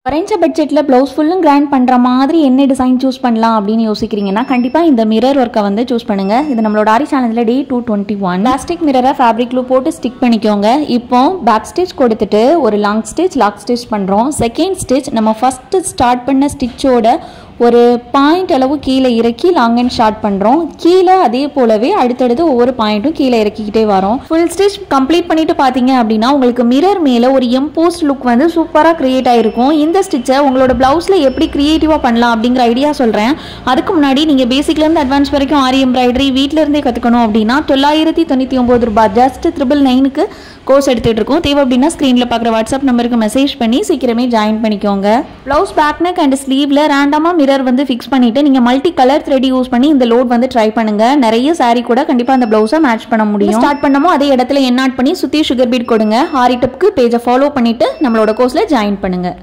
குறைஞ்ச பட்ஜெட்டில் ப்ளவுஸ் ஃபுல்லும் கிராண்ட் பண்ணுற மாதிரி என்ன டிசைன் சூஸ் பண்ணலாம் அப்படின்னு யோசிக்கிறீங்கன்னா கண்டிப்பாக இந்த மிரர் ஒர்க்கை வந்து சூஸ் பண்ணுங்கள். இது நம்மளோட ஆரி சேனலில் Day 221 பிளாஸ்டிக் மிரரை ஃபேப்ரிக் க்ளூ போட்டு ஸ்டிக் பண்ணிக்கோங்க. இப்போ பேக் ஸ்டிச் கொடுத்துட்டு ஒரு லாக் ஸ்டிச் பண்ணுறோம். செகண்ட் ஸ்டிச் நம்ம ஃபஸ்ட்டு ஸ்டார்ட் பண்ண ஸ்டிச்சோட ஒரு பாயிண்ட் அளவு கீழே இறக்கி லாங் அண்ட் ஷார்ட் பண்ணுறோம். கீழே அதே போலவே அடுத்தடுத்து ஒவ்வொரு பாயிண்ட்டும் கீழே இறக்கிக்கிட்டே வரோம். ஃபுல் ஸ்டிச் கம்ப்ளீட் பண்ணிட்டு பார்த்தீங்க அப்படின்னா உங்களுக்கு மிரர் மேலே ஒரு எம்போஸ்ட் லுக் வந்து சூப்பராக கிரியேட் ஆகிருக்கும். இந்த ஸ்டிச்சை உங்களோட ப்ளவுஸில் எப்படி க்ரியேட்டிவாக பண்ணலாம் அப்படிங்கிற ஐடியா சொல்கிறேன். அதுக்கு முன்னாடி நீங்கள் பேசிக்லேருந்து அட்வான்ஸ் வரைக்கும் ஆரி எம்ப்ராய்டரி வீட்டிலேருந்தே கற்றுக்கணும் அப்படின்னா 999 ரூபாய் ஜஸ்ட் 999க்கு கோர்ஸ் எடுத்துகிட்டு இருக்கோம். தேவை அப்படின்னா ஸ்க்ரீனில் பார்க்குற வாட்ஸ்அப் நம்பருக்கு மெசேஜ் பண்ணி சீக்கிரமே ஜாயின் பண்ணிக்கோங்க. ப்ளவுஸ் பேக் நெக் அண்ட் ஸ்லீவில் ரேண்டமாக மிரர் வந்து ஃபிக்ஸ் பண்ணிவிட்டு நீங்கள் மல்டி கலர் த்ரெட் யூஸ் பண்ணி இந்த லோட் வந்து ட்ரை பண்ணுங்கள். நிறைய சாரீ கூட கண்டிப்பாக அந்த ப்ளவுஸை மேட்ச் பண்ண முடியும். ஸ்டார்ட் பண்ணமோ அதே இடத்துல என் ஆட் பண்ணி சுற்றி சுகர் பீட் கொடுங்க. ஆரி டிப்க்கு பேஜை ஃபாலோ பண்ணிவிட்டு நம்மளோட கோர்ஸில் ஜாயின் பண்ணுங்கள்.